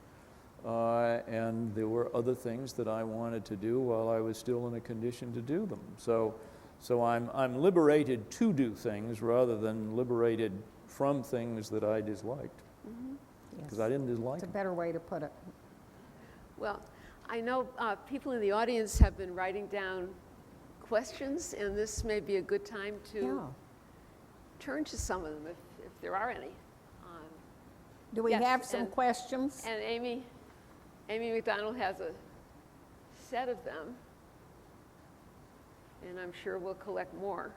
And there were other things that I wanted to do while I was still in a condition to do them. So I'm liberated to do things rather than liberated from things that I disliked. Because Yes. I didn't dislike It's a them. better way to put it. Well, I know people in the audience have been writing down questions, and this may be a good time to turn to some of them, if there are any. Do we Yes, have some and- questions? And Amy McDonald has a set of them, and I'm sure we'll collect more.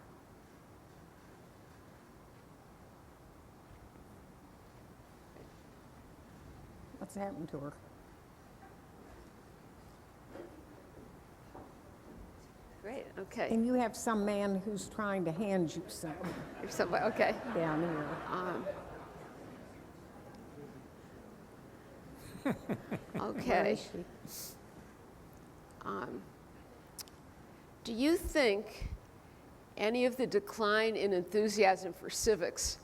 What's happened to her? Great, okay. And you have some man who's trying to hand you some There's somebody, okay. down here. Where Okay. is she? Do you think any of the decline in enthusiasm for civics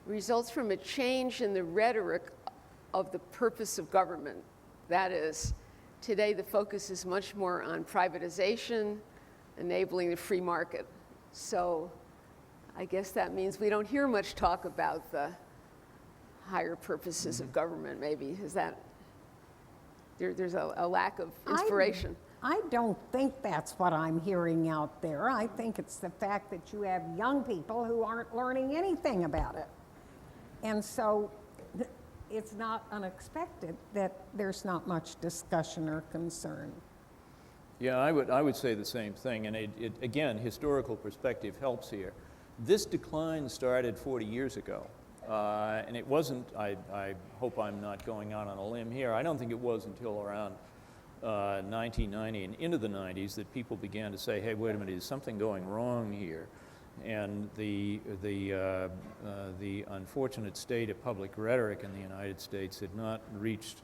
results from a change in the rhetoric of the purpose of government? That is, today the focus is much more on privatization, enabling the free market. So I guess that means we don't hear much talk about the higher purposes of government, maybe. Is that, there's a lack of inspiration? I don't think that's what I'm hearing out there. I think it's the fact that you have young people who aren't learning anything about it. And so it's not unexpected that there's not much discussion or concern. Yeah, I would say the same thing, and again, historical perspective helps here. This decline started 40 years ago, and it wasn't, I hope I'm not going out on a limb here, I don't think it was until around 1990 and into the 90s that people began to say, hey, wait a minute, is something going wrong here? And the unfortunate state of public rhetoric in the United States had not reached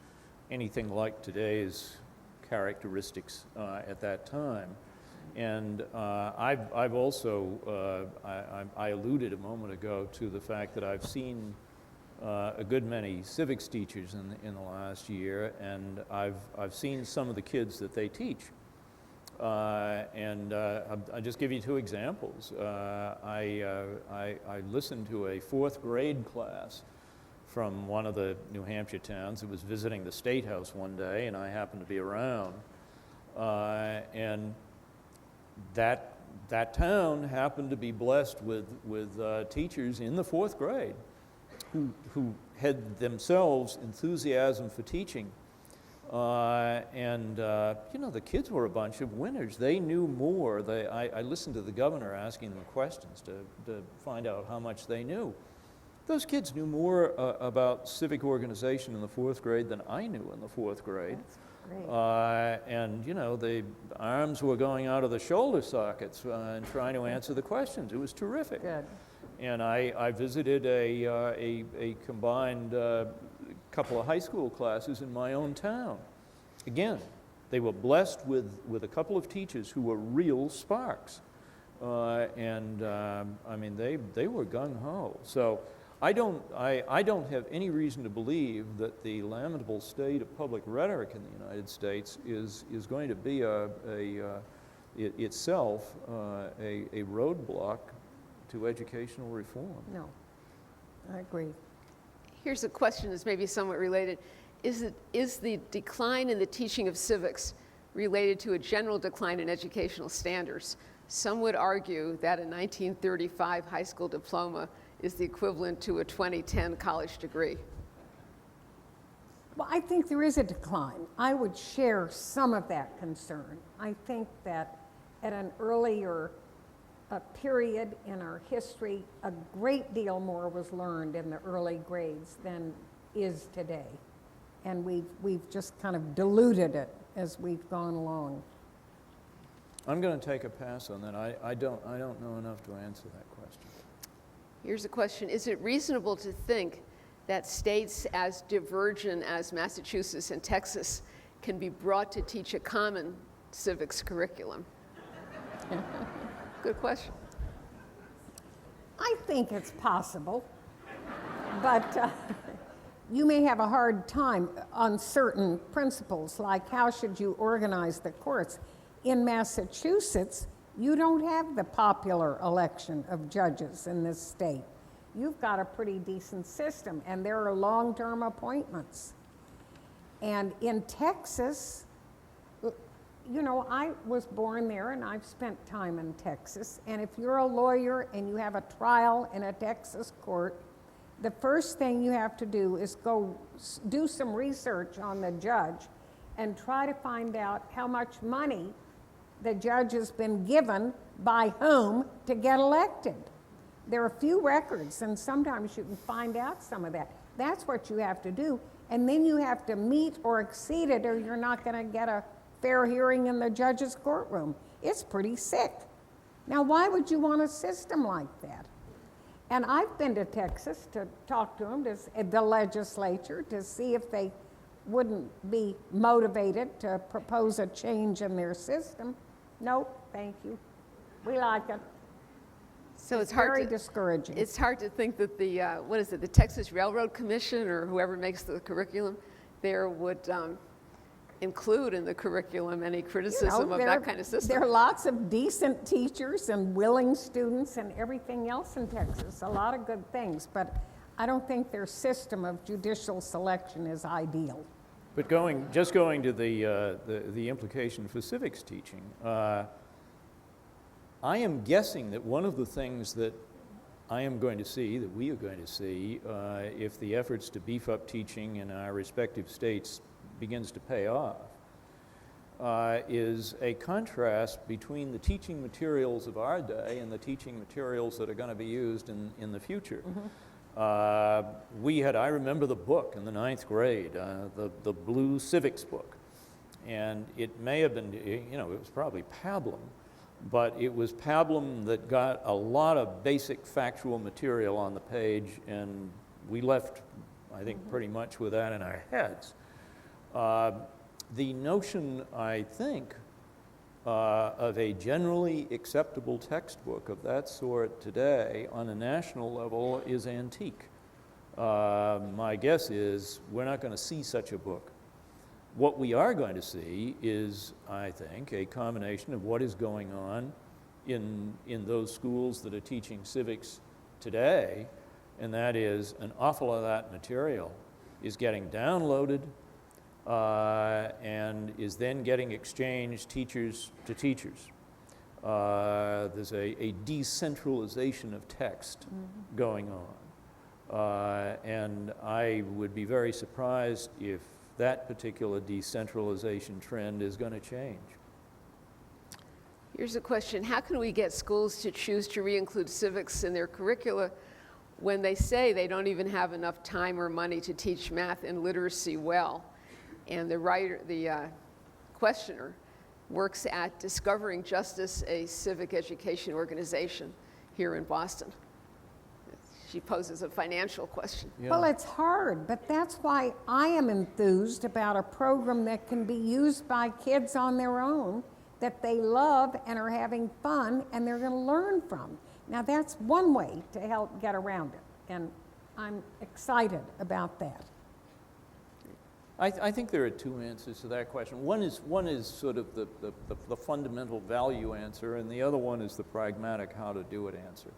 anything like today's characteristics at that time. And I've also, I alluded a moment ago to the fact that I've seen a good many civics teachers in the last year, and I've seen some of the kids that they teach. I'll just give you two examples. I listened to a 4th grade class from one of the New Hampshire towns. It was visiting the State House one day, and I happened to be around. And that town happened to be blessed with teachers in the 4th grade who had themselves enthusiasm for teaching. You know, the kids were a bunch of winners. They knew more. I listened to the governor asking them questions to find out how much they knew. Those kids knew more about civic organization in the 4th grade than I knew in the 4th grade. That's great. And, you know, the arms were going out of the shoulder sockets and trying to answer the questions. It was terrific. Good. And I visited a combined couple of high school classes in my own town. Again, they were blessed with a couple of teachers who were real sparks. I mean, they were gung-ho. So I don't have any reason to believe that the lamentable state of public rhetoric in the United States is going to be itself a roadblock to educational reform. No, I agree. Here's a question that's maybe somewhat related. Is the decline in the teaching of civics related to a general decline in educational standards? Some would argue that a 1935 high school diploma is the equivalent to a 2010 college degree. Well, I think there is a decline. I would share some of that concern. I think that at an earlier period in our history, a great deal more was learned in the early grades than is today. And we've just kind of diluted it as we've gone along. I'm going to take a pass on that. I don't know enough to answer that question. Here's a question. Is it reasonable to think that states as divergent as Massachusetts and Texas can be brought to teach a common civics curriculum? Good question. I think it's possible, but you may have a hard time on certain principles, like how should you organize the courts. In Massachusetts, you don't have the popular election of judges in this state. You've got a pretty decent system, and there are long-term appointments. And in Texas, you know, I was born there and I've spent time in Texas, and if you're a lawyer and you have a trial in a Texas court, the first thing you have to do is go do some research on the judge and try to find out how much money the judge has been given by whom to get elected. There are few records, and sometimes you can find out some of that. That's what you have to do, and then you have to meet or exceed it, or you're not going to get a fair hearing in the judge's courtroom. It's pretty sick. Now, why would you want a system like that? And I've been to Texas to talk to them, the legislature, to see if they wouldn't be motivated to propose a change in their system. Nope, thank you. We like it. So it's hard very to, discouraging. It's hard to think that the, what is it, the Texas Railroad Commission or whoever makes the curriculum there would include in the curriculum any criticism of that kind of system. There are lots of decent teachers and willing students and everything else in Texas, a lot of good things, but I don't think their system of judicial selection is ideal. But just going to the implication for civics teaching, I am guessing that one of the things that I am going to see, that we are going to see, if the efforts to beef up teaching in our respective states begins to pay off, is a contrast between the teaching materials of our day and the teaching materials that are going to be used in the future. I remember the book in the 9th grade, the blue civics book, and it may have been, it was probably pablum, but it was pablum that got a lot of basic factual material on the page, and we left, I think, pretty much with that in our heads. The notion, I think, of a generally acceptable textbook of that sort today on a national level is antique. My guess is we're not going to see such a book. What we are going to see is, I think, a combination of what is going on in those schools that are teaching civics today, and that is an awful lot of that material is getting downloaded and is then getting exchanged teachers to teachers. There's a decentralization of text going on. And I would be very surprised if that particular decentralization trend is going to change. Here's a question. How can we get schools to choose to re-include civics in their curricula when they say they don't even have enough time or money to teach math and literacy well? And the questioner works at Discovering Justice, a civic education organization here in Boston. She poses a financial question. Yeah. Well, it's hard, but that's why I am enthused about a program that can be used by kids on their own, that they love and are having fun and they're going to learn from. Now, that's one way to help get around it, and I'm excited about that. I think there are two answers to that question. One is sort of the fundamental value answer, and the other one is the pragmatic how to do it answer.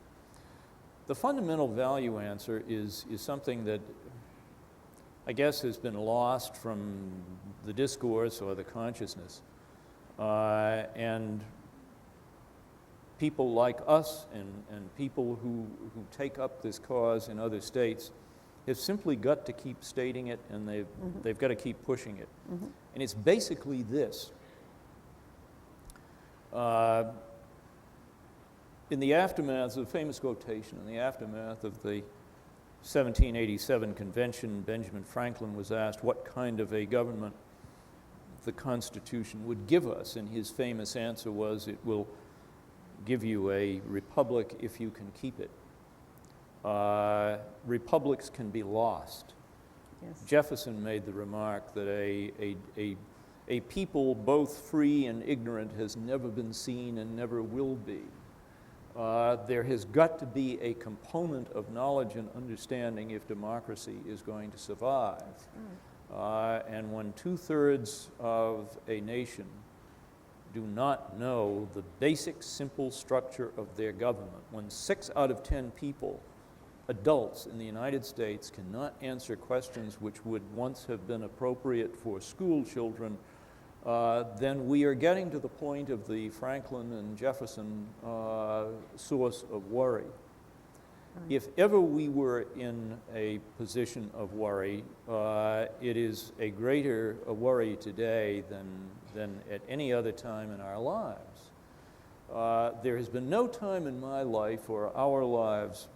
The fundamental value answer is something that I guess has been lost from the discourse or the consciousness. And people like us and people who take up this cause in other states have simply got to keep stating it, and they've got to keep pushing it. And it's basically this. In the aftermath, the famous quotation, in the aftermath of the 1787 convention, Benjamin Franklin was asked what kind of a government the Constitution would give us, and his famous answer was, it will give you a republic if you can keep it. Republics can be lost. Yes. Jefferson made the remark that a people both free and ignorant has never been seen and never will be. There has got to be a component of knowledge and understanding if democracy is going to survive. And when 2/3 of a nation do not know the basic, simple structure of their government, when 6 out of 10 people, adults in the United States, cannot answer questions which would once have been appropriate for school children, then we are getting to the point of the Franklin and Jefferson source of worry. If ever we were in a position of worry, it is a greater worry today than at any other time in our lives. There has been no time in my life or our lives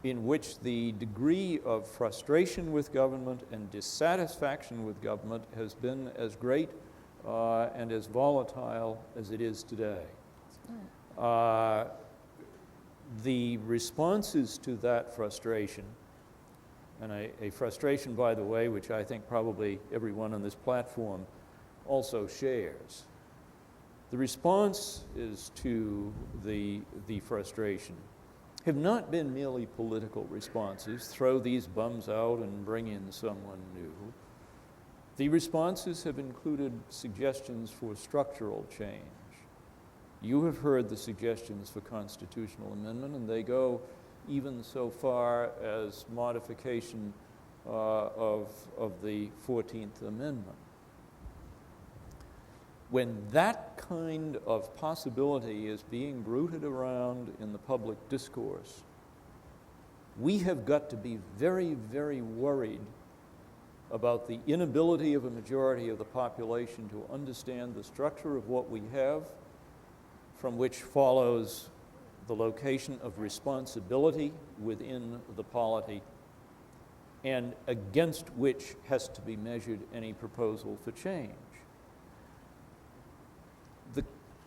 in which the degree of frustration with government and dissatisfaction with government has been as great and as volatile as it is today. The responses to that frustration, and a frustration, by the way, which I think probably everyone on this platform also shares, the response is to the frustration have not been merely political responses, throw these bums out and bring in someone new. The responses have included suggestions for structural change. You have heard the suggestions for constitutional amendment, and they go even so far as modification of the 14th Amendment. When that kind of possibility is being bruited around in the public discourse, we have got to be very, very worried about the inability of a majority of the population to understand the structure of what we have, from which follows the location of responsibility within the polity, and against which has to be measured any proposal for change.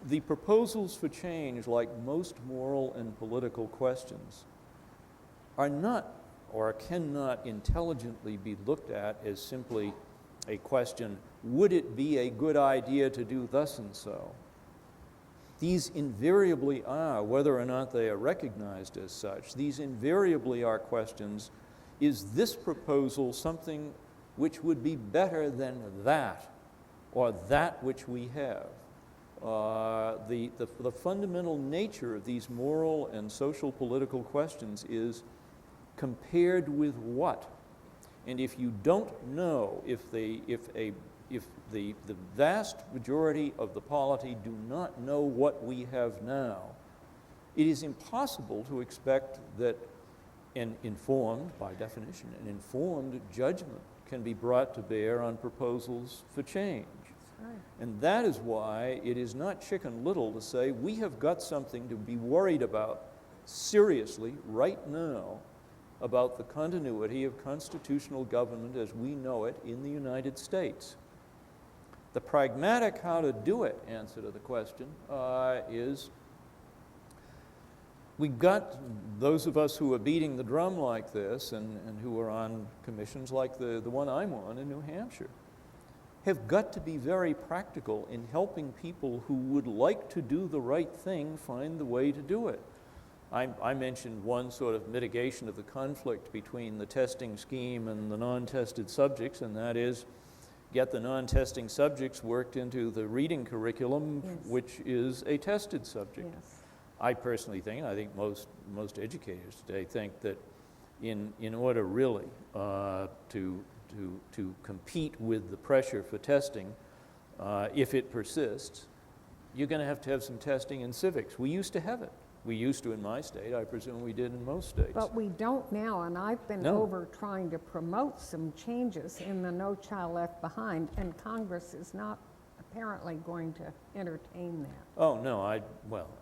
The proposals for change, like most moral and political questions, are not or cannot intelligently be looked at as simply a question, would it be a good idea to do thus and so? These invariably are, whether or not they are recognized as such, these invariably are questions, is this proposal something which would be better than that, or that which we have? The fundamental nature of these moral and social political questions is compared with what? And if you don't know, if the vast majority of the polity do not know what we have now, it is impossible to expect that an informed, by definition, an informed judgment can be brought to bear on proposals for change. Right. And that is why it is not Chicken Little to say we have got something to be worried about seriously right now about the continuity of constitutional government as we know it in the United States. The pragmatic how to do it answer to the question is we've got those of us who are beating the drum like this and who are on commissions like the one I'm on in New Hampshire have got to be very practical in helping people who would like to do the right thing find the way to do it. I mentioned one sort of mitigation of the conflict between the testing scheme and the non-tested subjects, and that is get the non-testing subjects worked into the reading curriculum, yes, which is a tested subject. Yes. I personally think, and I think most educators today think that in order really to compete with the pressure for testing, if it persists, you're going to have some testing in civics. We used to have it. We used to in my state. I presume we did in most states. But we don't now, and I've been over trying to promote some changes in the No Child Left Behind, and Congress is not apparently going to entertain that. Oh, no, I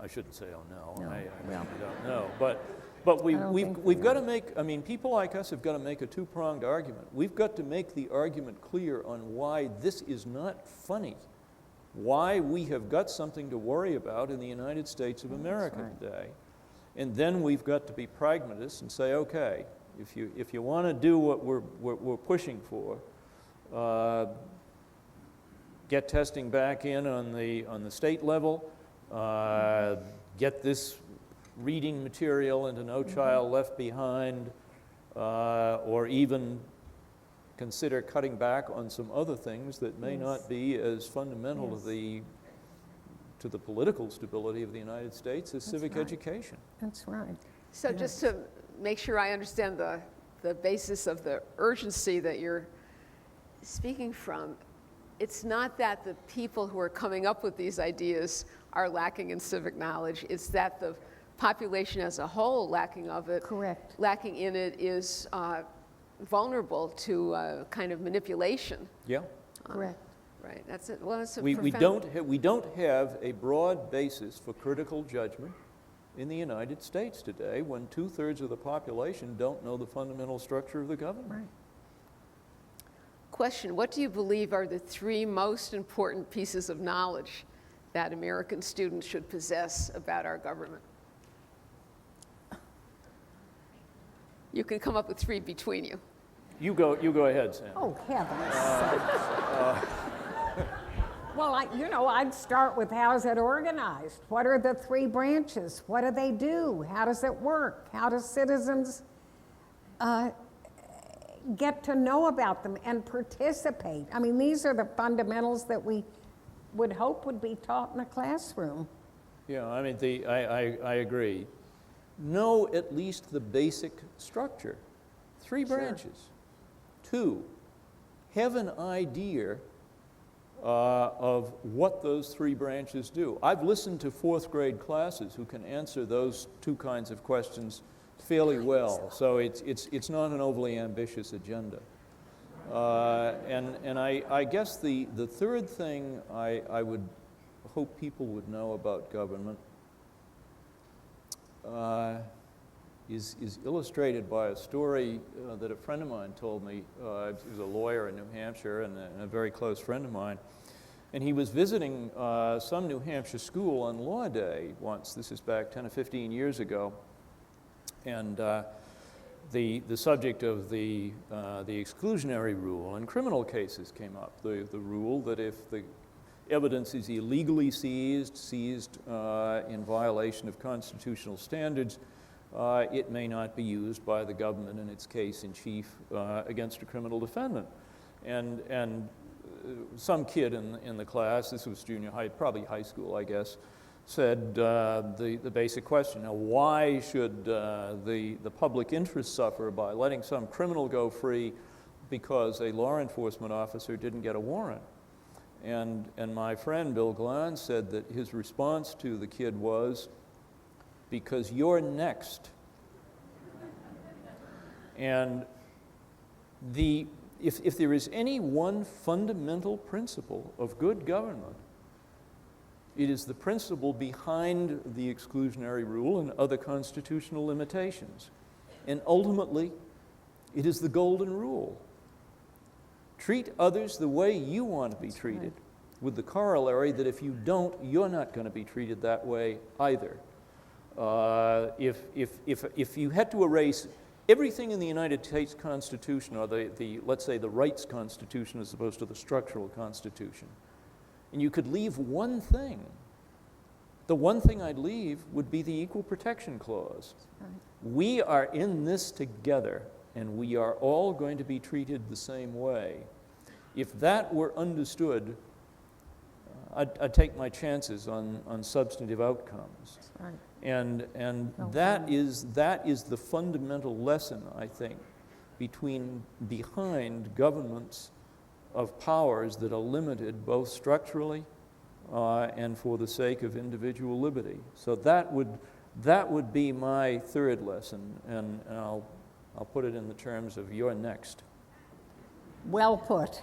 shouldn't say oh no. I don't know. But we've got to make, I mean, people like us have got to make a two-pronged argument. We've got to make the argument clear on why this is not funny, why we have got something to worry about in the United States of America today. And then we've got to be pragmatists and say, okay, if you want to do what we're pushing for, get testing back in on the state level, get this reading material into No Child Left Behind, or even consider cutting back on some other things that may not be as fundamental to the political stability of the United States as civic education. That's right. So just to make sure I understand the basis of the urgency that you're speaking from, it's not that the people who are coming up with these ideas are lacking in civic knowledge, it's that the population as a whole lacking of it, correct, lacking in it is vulnerable to kind of manipulation. Yeah. Correct. Right, that's it. Well, that's a we profound... don't have a broad basis for critical judgment in the United States today when 2/3 of the population don't know the fundamental structure of the government. Right. Question, what do you believe are the 3 most important pieces of knowledge that American students should possess about our government? You can come up with 3 between you. You go ahead, Sam. Oh, heavens sakes. Well, I'd start with how's it organized? What are the 3 branches? What do they do? How does it work? How do citizens get to know about them and participate. I mean, these are the fundamentals that we would hope would be taught in a classroom. Yeah, I mean, I agree. Know at least the basic structure. 3 branches. 2, have an idea of what those 3 branches do. I've listened to 4th grade classes who can answer those 2 kinds of questions fairly well, so it's not an overly ambitious agenda. And I guess the third thing I would hope people would know about government is illustrated by a story that a friend of mine told me. He was a lawyer in New Hampshire and a very close friend of mine. And he was visiting some New Hampshire school on Law Day once. This is back 10 or 15 years ago. And the subject of the exclusionary rule in criminal cases came up. The rule that if the evidence is illegally seized in violation of constitutional standards, it may not be used by the government in its case in chief against a criminal defendant. And some kid in the class, this was junior high, probably high school, I guess, said the basic question: now, why should the public interest suffer by letting some criminal go free because a law enforcement officer didn't get a warrant? And my friend Bill Glenn said that his response to the kid was, because you're next. And if there is any one fundamental principle of good government, it is the principle behind the exclusionary rule and other constitutional limitations. And ultimately, it is the golden rule. Treat others the way you want to be treated, with the corollary that if you don't, you're not going to be treated that way either. If you had to erase everything in the United States Constitution, or let's say the rights Constitution as opposed to the structural Constitution, and you could leave one thing, the one thing I'd leave would be the Equal Protection Clause. Right. We are in this together, and we are all going to be treated the same way. If that were understood, I'd take my chances on substantive outcomes. Right. And that is the fundamental lesson, I think, behind governments of powers that are limited both structurally and for the sake of individual liberty. So that would be my third lesson, and I'll put it in the terms of you're next. Well put.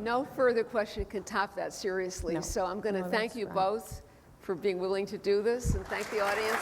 No further question can top that, seriously. No. So I'm going to thank you right. both for being willing to do this, and thank the audience.